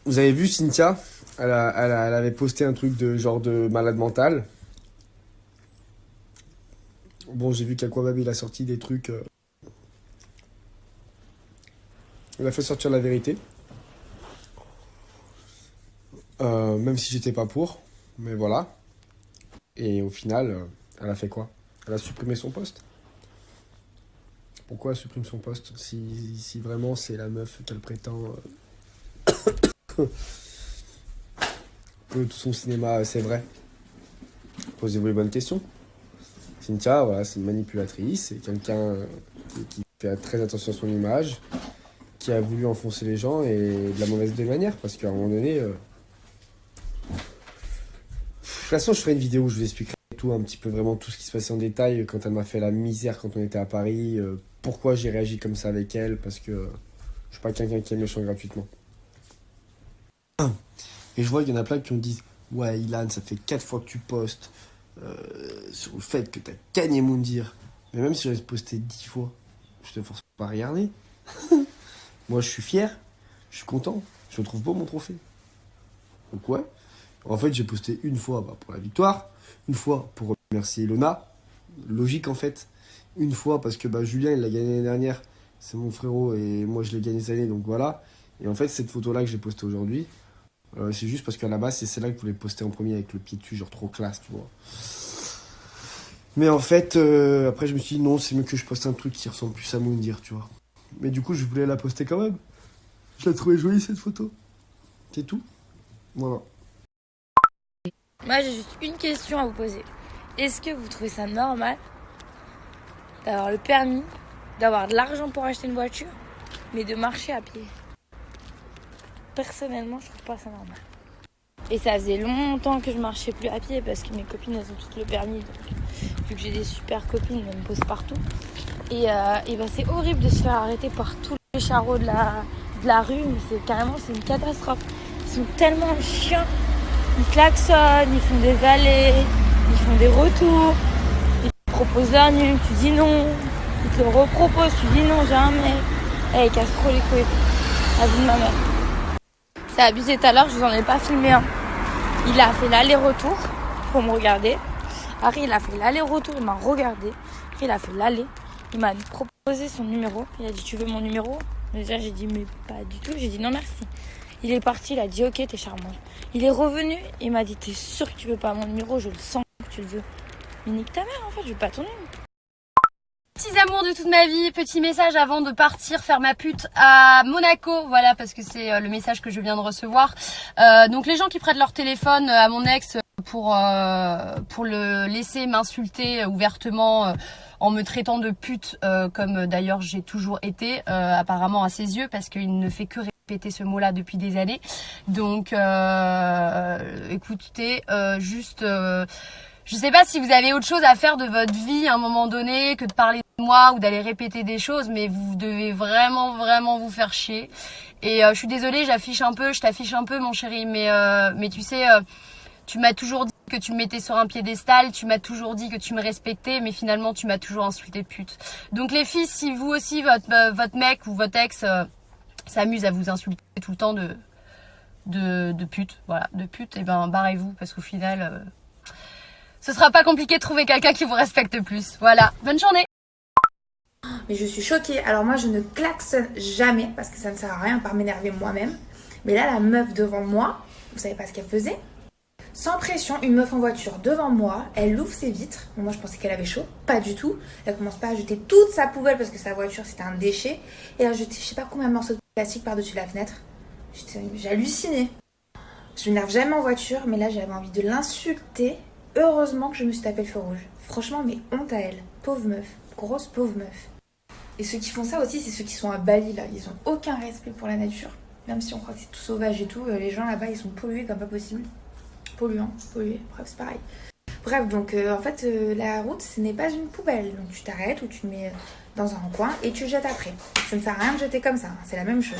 Vous avez vu Cynthia? Elle avait posté un truc de genre de malade mental. Bon, j'ai vu qu'Aquabab il a sorti des trucs. Il a fait sortir la vérité. Même si j'étais pas pour. Mais voilà. Et au final, elle a fait quoi? Elle a supprimé son post. Pourquoi elle supprime son post si vraiment c'est la meuf qu'elle prétend que tout son cinéma c'est vrai? Posez-vous les bonnes questions. Cynthia, voilà, c'est une manipulatrice, c'est quelqu'un qui fait très attention à son image, qui a voulu enfoncer les gens et de la mauvaise des manières, parce qu'à un moment donné... De toute façon, je ferai une vidéo où je vous expliquerai tout, un petit peu vraiment tout ce qui se passait en détail, quand elle m'a fait la misère quand on était à Paris, pourquoi j'ai réagi comme ça avec elle, parce que je suis pas quelqu'un qui aime le champ gratuitement. Et je vois qu'il y en a plein qui me disent ouais, Ilan, ça fait 4 fois que tu postes sur le fait que t'as gagné Moundir. Mais même si j'avais posté 10 fois, je te force pas à regarder. Moi, je suis fier, je suis content, je trouve beau mon trophée. Donc, ouais. En fait, j'ai posté une fois pour la victoire, une fois pour remercier Ilona. Logique, en fait. Une fois parce que Julien, il l'a gagné l'année dernière. C'est mon frérot et moi, je l'ai gagné cette année, donc voilà. Et en fait, cette photo-là que j'ai postée aujourd'hui, c'est juste parce qu'à la base, c'est celle-là que je voulais poster en premier avec le pied dessus, genre trop classe, tu vois. Mais en fait, après, je me suis dit non, c'est mieux que je poste un truc qui ressemble plus à Moundir, tu vois. Mais du coup, je voulais la poster quand même. Je la trouvais jolie, cette photo. C'est tout. Voilà. Moi, j'ai juste une question à vous poser. Est-ce que vous trouvez ça normal d'avoir le permis, d'avoir de l'argent pour acheter une voiture, mais de marcher à pied? Personnellement, je trouve pas ça normal. Et ça faisait longtemps que je marchais plus à pied parce que mes copines, elles ont toutes le permis. Donc, vu que j'ai des super copines, elles me posent partout. Et c'est horrible de se faire arrêter par tous les charros de la rue. Mais c'est une catastrophe. Ils sont tellement chiants. Ils klaxonnent, ils font des allées, ils font des retours. Ils te proposent leur nuque, tu dis non. Ils te le reproposent, tu dis non, jamais. Ils cassent trop les couilles. La vie de ma mère. C'est abusé tout à l'heure, je vous en ai pas filmé un. Il a fait l'aller-retour pour me regarder. Harry, il a fait l'aller-retour, il m'a regardé. Après, il a fait l'aller. Il m'a proposé son numéro. Il a dit, tu veux mon numéro? Déjà, j'ai dit, mais pas du tout. J'ai dit, non, merci. Il est parti, il a dit, ok, t'es charmant. Il est revenu, il m'a dit, t'es sûr que tu veux pas mon numéro? Je le sens que tu le veux. Mais nique ta mère, en fait, je veux pas ton numéro. Petits amours de toute ma vie, petit message avant de partir faire ma pute à Monaco, voilà, parce que c'est le message que je viens de recevoir. Donc les gens qui prêtent leur téléphone à mon ex pour le laisser m'insulter ouvertement en me traitant de pute, comme d'ailleurs j'ai toujours été, apparemment à ses yeux, parce qu'il ne fait que répéter ce mot-là depuis des années. Donc écoutez, je sais pas si vous avez autre chose à faire de votre vie à un moment donné que de parler de moi ou d'aller répéter des choses, mais vous devez vraiment vous faire chier. Et je suis désolée, je t'affiche un peu mon chéri, mais tu sais, tu m'as toujours dit que tu me mettais sur un piédestal, tu m'as toujours dit que tu me respectais, mais finalement tu m'as toujours insulté de pute. Donc les filles, si vous aussi, votre mec ou votre ex s'amuse à vous insulter tout le temps de pute, voilà, de pute, et ben barrez-vous, parce qu'au final... ce sera pas compliqué de trouver quelqu'un qui vous respecte plus. Voilà, bonne journée. Mais je suis choquée. Alors moi, je ne klaxonne jamais parce que ça ne sert à rien à part m'énerver moi-même. Mais là, la meuf devant moi, vous savez pas ce qu'elle faisait? Sans pression, une meuf en voiture devant moi, elle ouvre ses vitres. Bon, moi, je pensais qu'elle avait chaud. Pas du tout. Elle commence pas à jeter toute sa poubelle parce que sa voiture, c'était un déchet. Et elle a jeté je sais pas combien de morceaux de plastique par-dessus la fenêtre. J'ai halluciné. Je m'énerve jamais en voiture, mais là, j'avais envie de l'insulter. Heureusement que je me suis tapé le feu rouge. Franchement, mais honte à elle. Pauvre meuf. Grosse pauvre meuf. Et ceux qui font ça aussi, c'est ceux qui sont à Bali, là. Ils ont aucun respect pour la nature. Même si on croit que c'est tout sauvage et tout, les gens là-bas, ils sont pollués comme pas possible. Polluants, pollués. Bref, c'est pareil. Bref, donc en fait, la route, ce n'est pas une poubelle. Donc tu t'arrêtes ou tu te mets dans un coin et tu jettes après. Ça ne sert à rien de jeter comme ça. Hein. C'est la même chose.